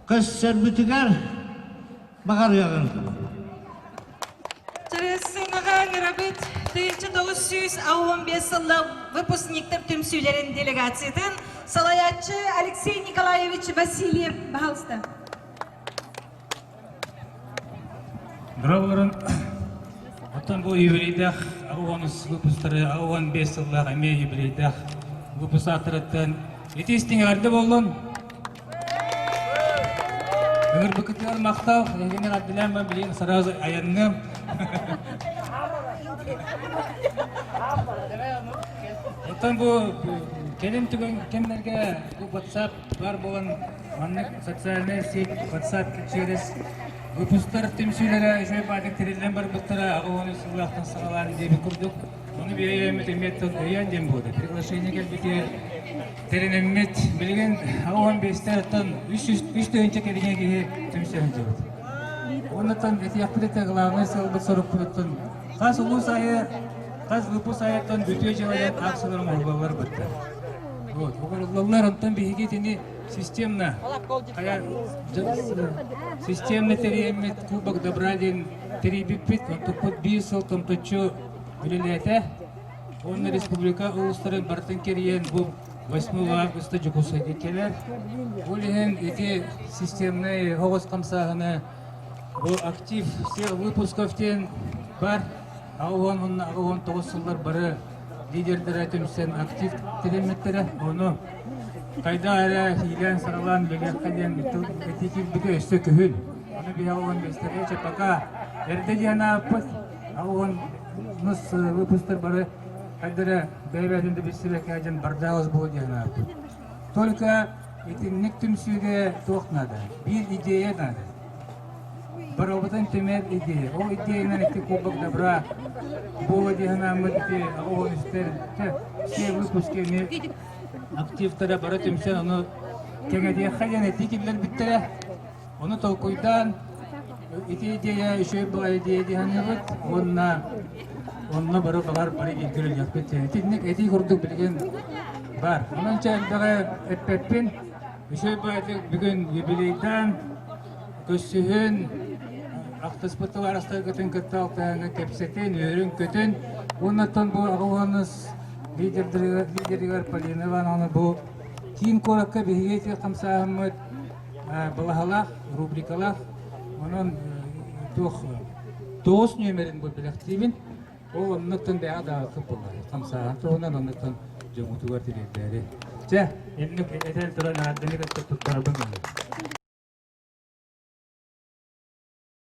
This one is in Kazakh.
Kız serbütüger bakar yakın. Çaresinden Rabit, 1915 yıllık выпускниктер tümsülerin delegasiyeden Salayatçı Alexey Nikolaevich Vasilyev Bahalsta. Дравларын отан бұл еврейдах ауаныс выпустары ауан 5 жыллах әме еврейдах выпусатырыттан етестің арды болын өңір бүкіттер мақтау егенер абділән ба білейін сразу аянным отан бұл келін түген кемдерге бұл WhatsApp бар болын маннык социальный сеть WhatsApp через выпустар темсүйлері жөй бадық терелден бар бұттара ағуаны сұлақтың сығаларын дебі күрдік. Оны береймет еметтің өйен дем болды. Приглашение келбеке теренемет білген ағуан бестер аттан 3 түйінче келген кейі темсүйлерін жебеді. Онытан әті яқпылетті ғылағына сылбыт сұрып күрттін. Қаз ұлу сайы, қаз выпус айыттан бүте жылайын ақсыларым ұлғалар бұтты. Ұлғалар онтан бейге тені системно, системно теремет кубок добра ден теребиппит, он тупот бисыл, том точу үлелете. Он республика улустарын бартын керен бұл 8 августа жүкусайды келер. Олеген эти системный оғыз қамсағыны бұл актив всех выпусковтен бар. Ағуан 9 жылдар бары лидердер әтімсен актив тереметтері. Оны Кайда әрі хилен саралан бігерқаден әтекел бүгі өсті күхіл. Оны бі ауын бестерече пока әрді дияна аппыз. Ауын мұс выпустар бары қайдары бәйбәтінді бестерек әжен бардағыз бұл дияна аппыз. Только етіннік түмсүйге тоқнады. Bir идея нады. Бір обытын темер идея. О идеяның әтті кубок добра бұл дияна мұдды ауын үстер. Все выпуске активтара бара темсен оны кеңедия хайян этикиллер биттера оны толкуйдан идея үшөй була идея диханыбыт онна бары багар бары илгирил якпет этинник эти курдук билген бар онанча элдага эппеппин үшөй була бүгүн юбилейдан көссүһүн актыспыттыл арастар көтөн кытталтааңа кепсетен өрүн көтөн оннаттан бу агуаныс лидерлер Полинованы бұл кейін көрекке бейгеті қамсағымыд бұлағалақ, рубрикалақ, оның 9 нөмерін бұл білектеймін. Ол оннықтың бәға дағы көп болғай. Қамсаған тоғынан оннықтың жоңытуғар терелдері. Жа, емнік әтен тұран ардыны көттіп тұттарабын.